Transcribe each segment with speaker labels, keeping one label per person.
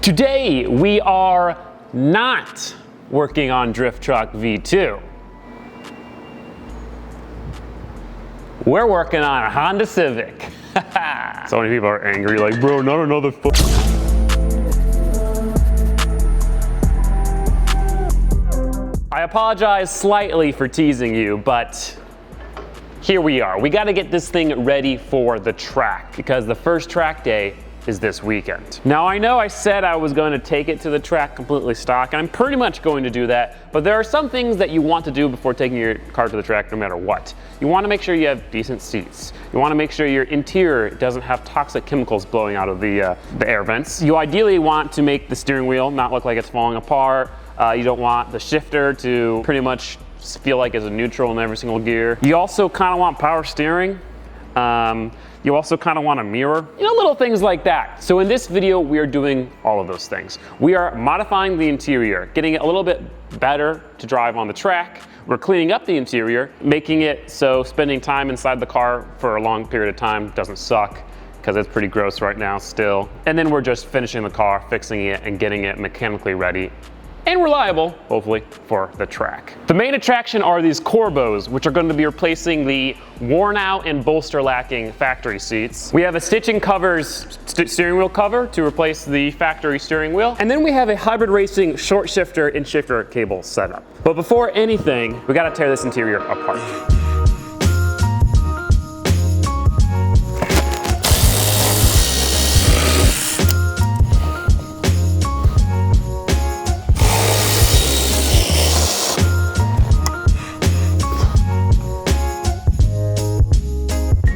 Speaker 1: Today we are not working on Drift Truck V2. We're working on a Honda Civic. So many people are angry, like, bro, not another I apologize slightly for teasing you, but here we are. We gotta get this thing ready for the track because the first track day is this weekend. Now I know I said I was going to take it to the track completely stock, and I'm pretty much going to do that, but there are some things that you want to do before taking your car to the track no matter what. You want to make sure you have decent seats. You want to make sure your interior doesn't have toxic chemicals blowing out of the air vents. You ideally want to make the steering wheel not look like it's falling apart. You don't want the shifter to pretty much feel like it's a neutral in every single gear. You also kind of want power steering. You also kind of want a mirror, you know, little things like that. So in this video, we are doing all of those things. We are modifying the interior, getting it a little bit better to drive on the track. We're cleaning up the interior, making it so spending time inside the car for a long period of time doesn't suck, because it's pretty gross right now still. And then we're just finishing the car, fixing it, and getting it mechanically ready and reliable, hopefully, for the track. The main attraction are these Corbeaus, which are going to be replacing the worn out and bolster lacking factory seats. We have a Stitching Covers steering wheel cover to replace the factory steering wheel. And then we have a Hybrid Racing short shifter and shifter cable setup. But before anything, we gotta tear this interior apart.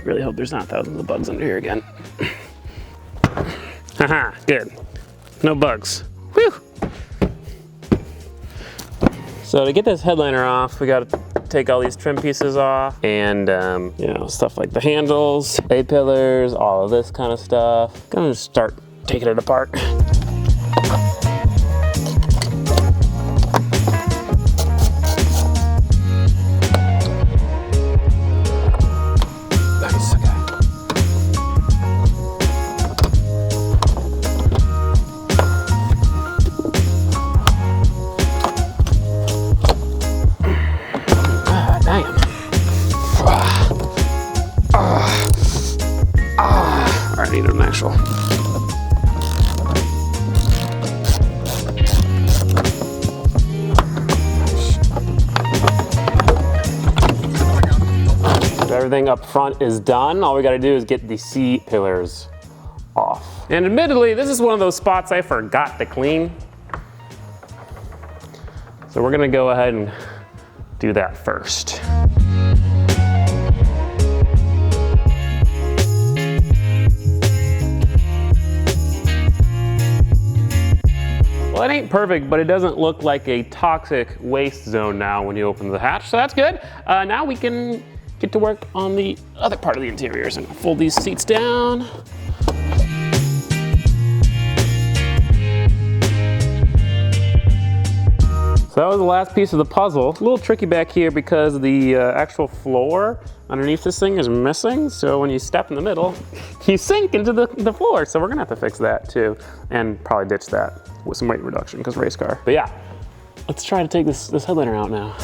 Speaker 1: Really hope there's not thousands of bugs under here again. Haha, good. No bugs. Whew. So to get this headliner off, we gotta take all these trim pieces off and you know, stuff like the handles, A-pillars, all of this kind of stuff. Gonna just start taking it apart. I need an actual. Everything up front is done. All we gotta do is get the C pillars off. And admittedly, this is one of those spots I forgot to clean. So we're gonna go ahead and do that first. Well, it ain't perfect, but it doesn't look like a toxic waste zone now when you open the hatch, so that's good. Now we can get to work on the other part of the interiors and fold these seats down. So that was the last piece of the puzzle. A little tricky back here because the actual floor underneath this thing is missing. So when you step in the middle, you sink into the floor. So we're gonna have to fix that too, and probably ditch that with some weight reduction because race car. But yeah, let's try to take this headliner out now.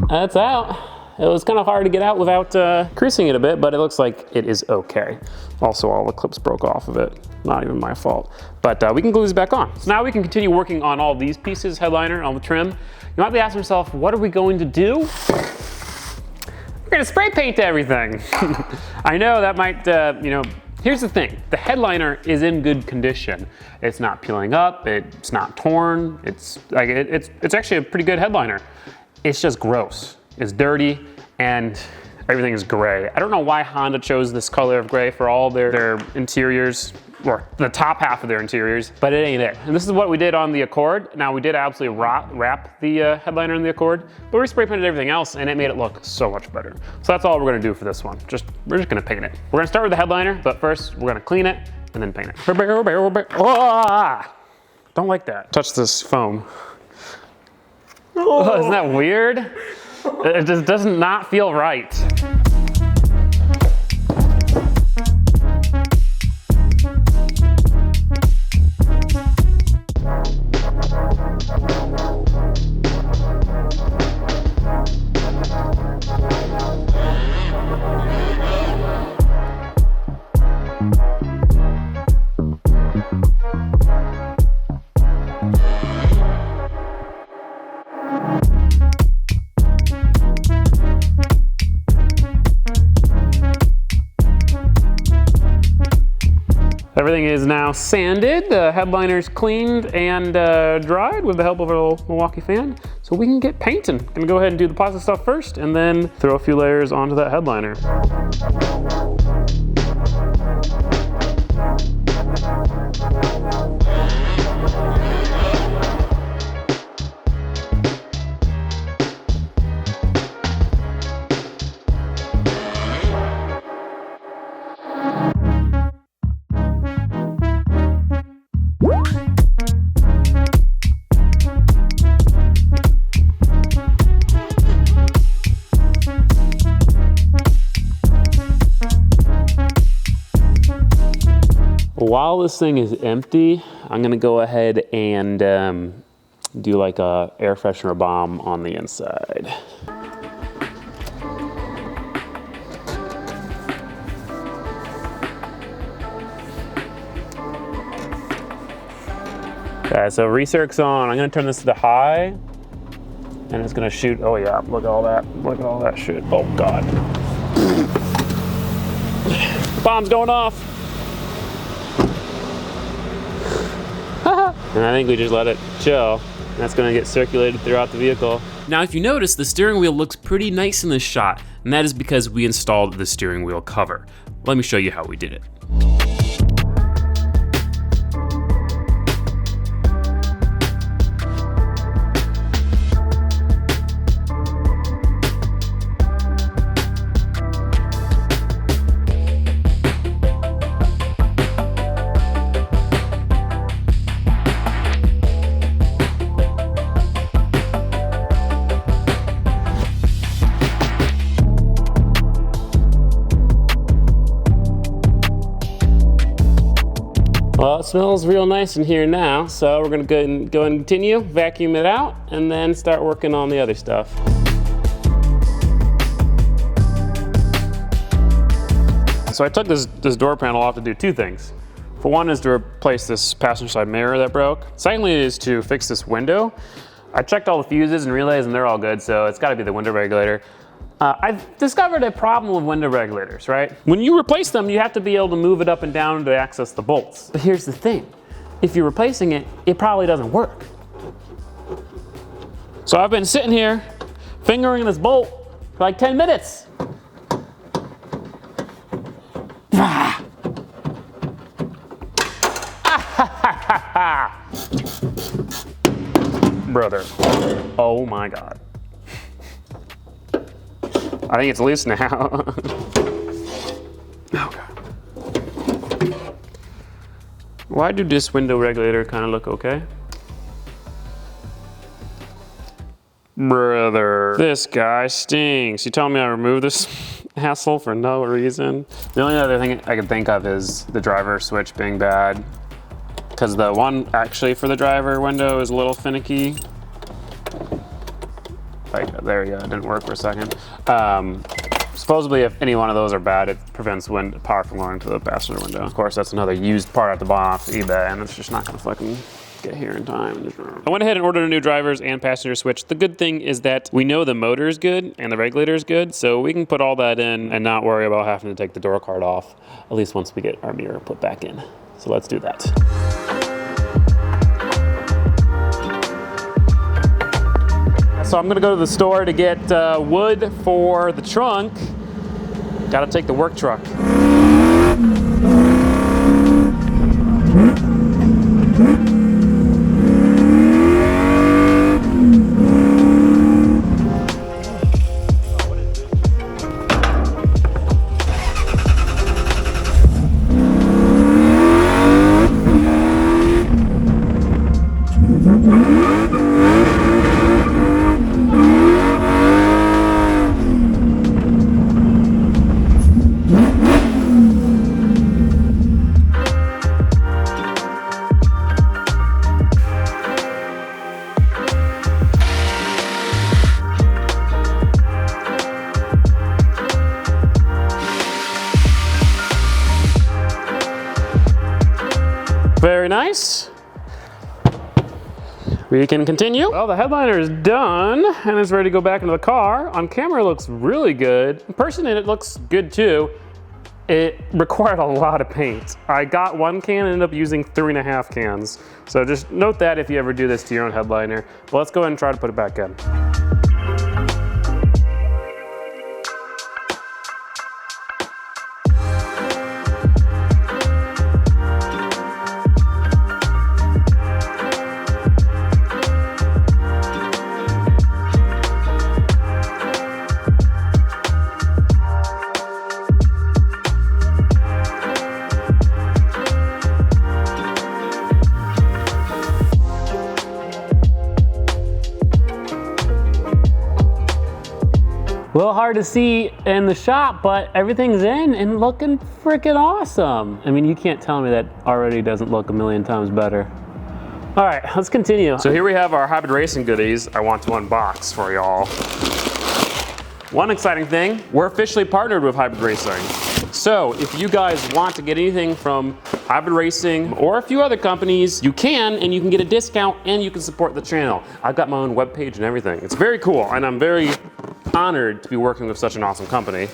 Speaker 1: That's out. It was kind of hard to get out without creasing it a bit, but it looks like it is okay. Also, all the clips broke off of it. Not even my fault. But we can glue these back on. So now we can continue working on all these pieces, headliner, all the trim. You might be asking yourself, what are we going to do? We're gonna spray paint everything. I know that might, you know, here's the thing. The headliner is in good condition. It's not peeling up, it's not torn. It's actually a pretty good headliner. It's just gross. It's dirty and everything is gray. I don't know why Honda chose this color of gray for all their interiors. or the top half of their interiors, but it ain't it. And this is what we did on the Accord. Now we did absolutely wrap the headliner in the Accord, but we spray painted everything else and it made it look so much better. So that's all we're gonna do for this one. We're just gonna paint it. We're gonna start with the headliner, but first we're gonna clean it and then paint it. Ah! Don't like that. Touch this foam. Oh, isn't that weird? It just does not feel right. Everything is now sanded, the headliner's cleaned and dried with the help of a little Milwaukee fan, so we can get painting. Gonna go ahead and do the plastic stuff first and then throw a few layers onto that headliner. While this thing is empty, I'm gonna go ahead and do like a air freshener bomb on the inside. Okay, so recirc's on. I'm gonna turn this to high, and it's gonna shoot. Oh yeah, look at all that. Look at all that shit. Oh God. Bomb's going off. And I think we just let it chill. That's gonna get circulated throughout the vehicle. Now, if you notice, the steering wheel looks pretty nice in this shot, and that is because we installed the steering wheel cover. Let me show you how we did it. Well, it smells real nice in here now, so we're gonna go and continue, vacuum it out, and then start working on the other stuff. So I took this door panel off to do two things. For one is to replace this passenger side mirror that broke. Secondly is to fix this window. I checked all the fuses and relays and they're all good, so it's gotta be the window regulator. I've discovered a problem with window regulators, right? When you replace them, you have to be able to move it up and down to access the bolts. But here's the thing. If you're replacing it, it probably doesn't work. So I've been sitting here, fingering this bolt for like 10 minutes. Brother, oh my God. I think it's loose now. Oh God. Why do this window regulator kind of look okay? Brother, this guy stinks. You telling me I removed this hassle for no reason? The only other thing I can think of is the driver switch being bad, because the one actually for the driver window is a little finicky. Like, there you go, it didn't work for a second. Supposedly if any one of those are bad, it prevents power from going to the passenger window. Of course, that's another used part at the bottom off eBay, and it's just not gonna fucking get here in time. I went ahead and ordered a new drivers and passenger switch. The good thing is that we know the motor is good and the regulator is good, so we can put all that in and not worry about having to take the door card off, at least once we get our mirror put back in. So let's do that. So I'm gonna go to the store to get wood for the trunk. Gotta take the work truck. Very nice. We can continue. Well, the headliner is done and it's ready to go back into the car. On camera, it looks really good. In person, it looks good too. It required a lot of paint. I got 1 can and ended up using 3.5 cans. So just note that if you ever do this to your own headliner. But let's go ahead and try to put it back in. A little hard to see in the shop, but everything's in and looking freaking awesome. I mean, you can't tell me that already doesn't look a million times better. All right, let's continue. So here we have our hybrid racing goodies I want to unbox for y'all. One exciting thing, we're officially partnered with Hybrid Racing. So if you guys want to get anything from Hybrid Racing or a few other companies, you can, and you can get a discount and you can support the channel. I've got my own webpage and everything. It's very cool, and I'm very honored to be working with such an awesome company.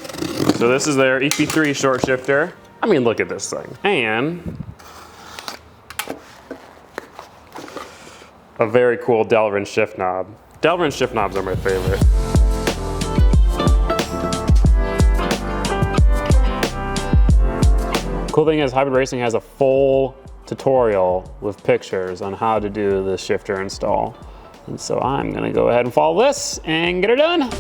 Speaker 1: So this is their EP3 short shifter. I mean, look at this thing. And a very cool Delrin shift knob. Delrin shift knobs are my favorite. Cool thing is Hybrid Racing has a full tutorial with pictures on how to do the shifter install. And so I'm gonna go ahead and follow this and get her done.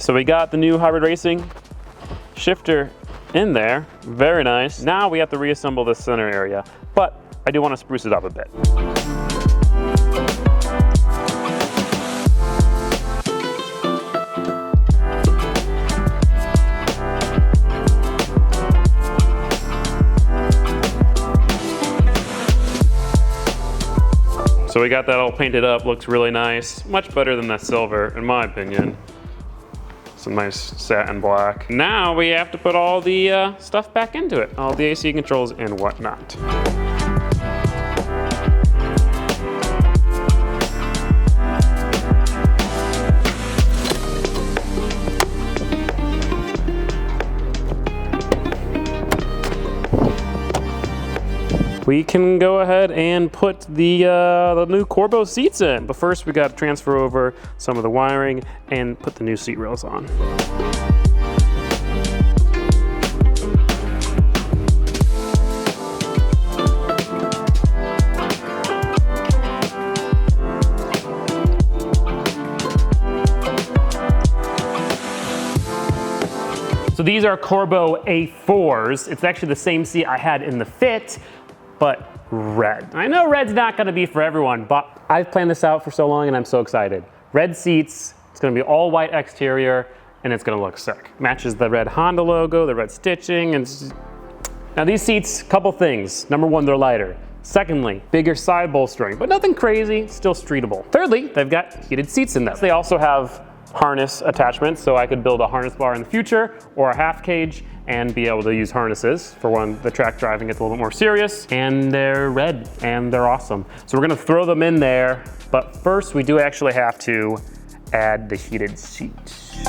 Speaker 1: So we got the new Hybrid Racing shifter in there, very nice. Now we have to reassemble the center area, but I do want to spruce it up a bit. So we got that all painted up, looks really nice. Much better than that silver, in my opinion. Some nice satin black. Now we have to put all the stuff back into it, all the AC controls and whatnot. We can go ahead and put the new Corbeau seats in. But first we got to transfer over some of the wiring and put the new seat rails on. So these are Corbeau A4s. It's actually the same seat I had in the Fit, but red. I know red's not gonna be for everyone, but I've planned this out for so long and I'm so excited. Red seats, it's gonna be all white exterior, and it's gonna look sick. Matches the red Honda logo, the red stitching, and now these seats, couple things. Number one, they're lighter. Secondly, bigger side bolstering, but nothing crazy, still streetable. Thirdly, they've got heated seats in them. They also have harness attachments, so I could build a harness bar in the future or a half cage and be able to use harnesses for when the track driving gets a little bit more serious. And they're red and they're awesome. So we're gonna throw them in there, but first we do actually have to add the heated seats.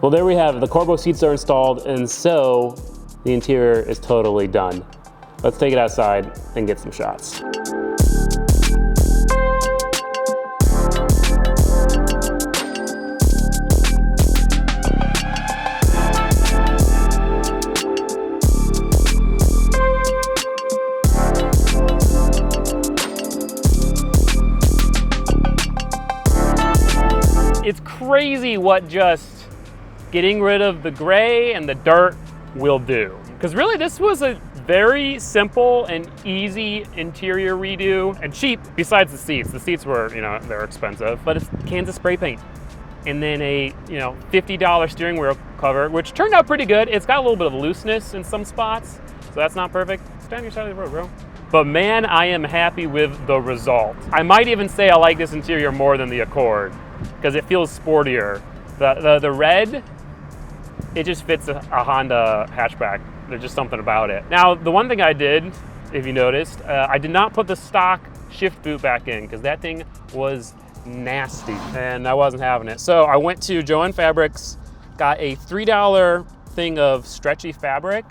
Speaker 1: Well, there we have it. The Corbeau seats are installed, and so the interior is totally done. Let's take it outside and get some shots. It's crazy what just getting rid of the gray and the dirt will do. Because really this was a very simple and easy interior redo and cheap besides the seats. The seats were, you know, they're expensive, but it's cans of spray paint. And then a, you know, $50 steering wheel cover, which turned out pretty good. It's got a little bit of looseness in some spots, so that's not perfect. Stand on your side of the road, bro. But man, I am happy with the result. I might even say I like this interior more than the Accord, because it feels sportier. The red, it just fits a Honda hatchback. There's just something about it. Now, the one thing I did, if you noticed, I did not put the stock shift boot back in, because that thing was nasty, and I wasn't having it. So I went to Joann Fabrics, got a $3 thing of stretchy fabric,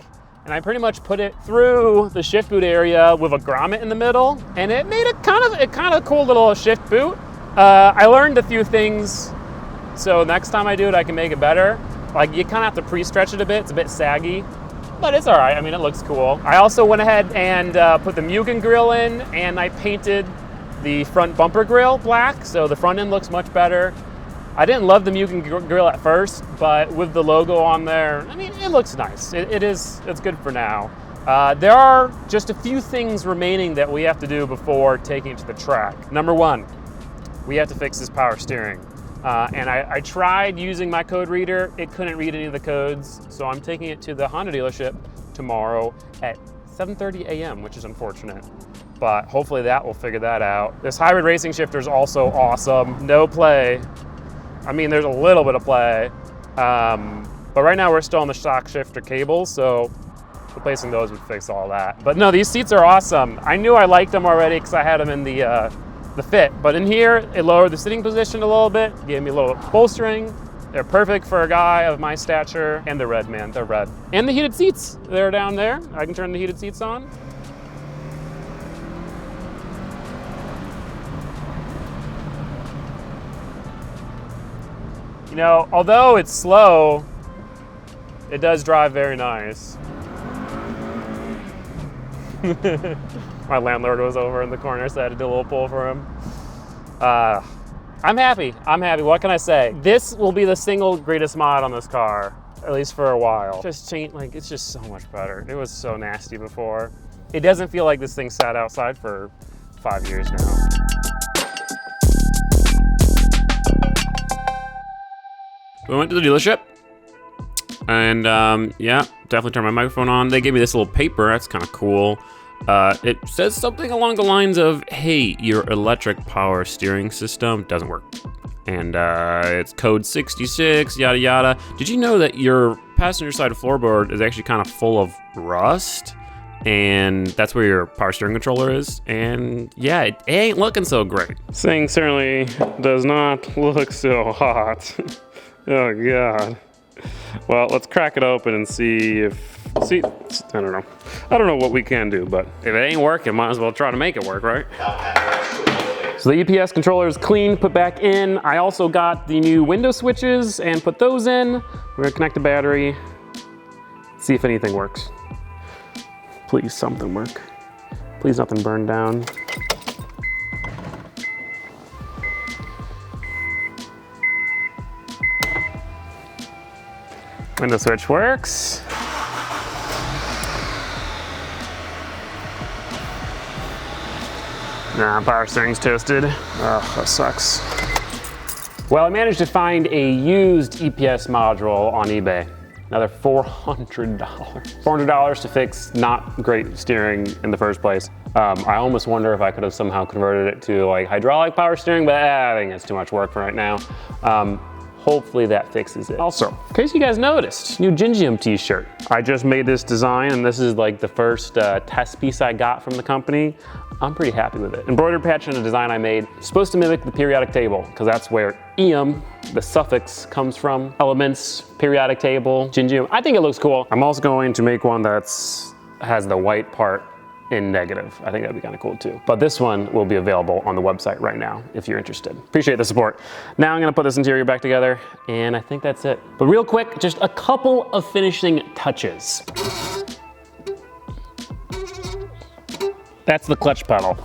Speaker 1: and I pretty much put it through the shift boot area with a grommet in the middle, and it made a kind of cool little shift boot. I learned a few things, so next time I do it, I can make it better. Like, you kind of have to pre-stretch it a bit. It's a bit saggy, but it's all right. I mean, it looks cool. I also went ahead and put the Mugen grill in, and I painted the front bumper grill black, so the front end looks much better. I didn't love the Mugen grill at first, but with the logo on there, I mean, it looks nice. It's good for now. There are just a few things remaining that we have to do before taking it to the track. Number one, we have to fix this power steering. And I tried using my code reader. It couldn't read any of the codes, so I'm taking it to the Honda dealership tomorrow at 7:30 a.m., which is unfortunate. But hopefully that will figure that out. This hybrid racing shifter is also awesome. No play. I mean, there's a little bit of play. But right now we're still on the shock shifter cables, so replacing those would fix all that. But no, these seats are awesome. I knew I liked them already because I had them in the fit. But in here, it lowered the sitting position a little bit, gave me a little bolstering. They're perfect for a guy of my stature. And they're red, man, they're red. And the heated seats, they're down there. I can turn the heated seats on. You know, although it's slow, it does drive very nice. My landlord was over in the corner, so I had to do a little pull for him. I'm happy. What can I say? This will be the single greatest mod on this car, at least for a while. Just change, like, it's just so much better. It was so nasty before. It doesn't feel like this thing sat outside for 5 years now. We went to the dealership, and yeah, definitely turned my microphone on. They gave me this little paper. That's kind of cool. It says something along the lines of, hey, your electric power steering system doesn't work. And it's code 66, yada yada. Did you know that your passenger side floorboard is actually kind of full of rust? And that's where your power steering controller is. And yeah, it ain't looking so great. This thing certainly does not look so hot. Oh God. Well, let's crack it open and see, I don't know. I don't know what we can do, but if it ain't working, might as well try to make it work, right? So the EPS controller is clean, put back in. I also got the new window switches and put those in. We're gonna connect the battery, see if anything works. Please something work. Please nothing burn down. Window switch works. Nah, power steering's toasted. Ugh, that sucks. Well, I managed to find a used EPS module on eBay. Another $400. $400 to fix not great steering in the first place. I almost wonder if I could have somehow converted it to like hydraulic power steering, but I think it's too much work for right now. Hopefully that fixes it. Also, in case you guys noticed, new Gingium t-shirt. I just made this design, and this is like the first test piece I got from the company. I'm pretty happy with it. Embroidered patch in a design I made, supposed to mimic the periodic table, because that's where Gingium, the suffix comes from, elements, periodic table, Gingium. I think it looks cool. I'm also going to make one that's has the white part in negative. I think that'd be kind of cool too. But this one will be available on the website right now if you're interested. Appreciate the support. Now I'm gonna put this interior back together, and I think that's it. But real quick, just a couple of finishing touches. That's the clutch pedal.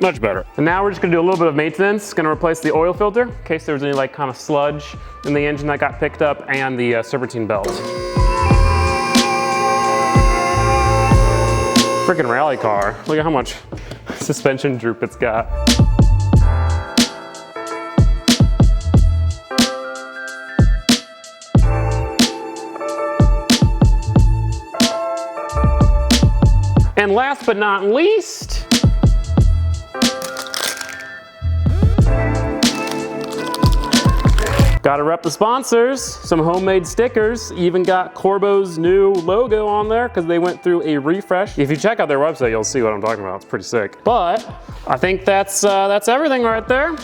Speaker 1: Much better. And now we're just gonna do a little bit of maintenance. Gonna replace the oil filter in case there was any like kind of sludge in the engine that got picked up, and the serpentine belt. Freaking rally car. Look at how much suspension droop it's got. And last but not least, gotta rep the sponsors, some homemade stickers, even got Corbeau's new logo on there because they went through a refresh. If you check out their website, you'll see what I'm talking about. It's pretty sick. But I think that's everything right there.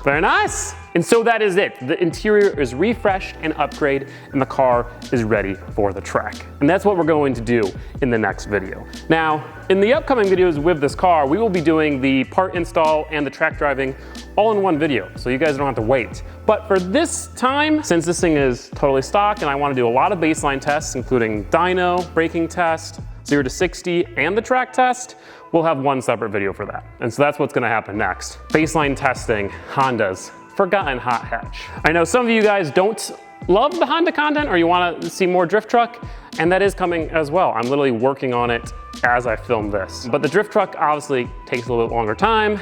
Speaker 1: Very nice. And so that is it. The interior is refreshed and upgraded, and the car is ready for the track. And that's what we're going to do in the next video. Now, in the upcoming videos with this car, we will be doing the part install and the track driving all in one video, so you guys don't have to wait. But for this time, since this thing is totally stock and I want to do a lot of baseline tests, including dyno, braking test, 0 to 60, and the track test, we'll have one separate video for that. And so that's what's gonna happen next. Baseline testing, Honda's forgotten hot hatch. I know some of you guys don't love the Honda content, or you want to see more drift truck, and that is coming as well. I'm literally working on it as I film this. But the drift truck obviously takes a little bit longer time,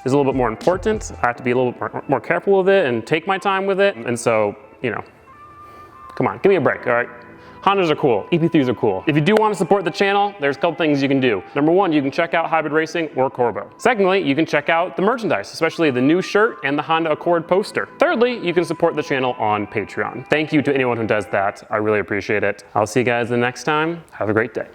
Speaker 1: is a little bit more important. I have to be a little bit more careful with it and take my time with it. And so, you know, come on, give me a break, all right? Hondas are cool, EP3s are cool. If you do want to support the channel, there's a couple things you can do. Number one, you can check out Hybrid Racing or Corbeau. Secondly, you can check out the merchandise, especially the new shirt and the Honda Accord poster. Thirdly, you can support the channel on Patreon. Thank you to anyone who does that. I really appreciate it. I'll see you guys the next time. Have a great day.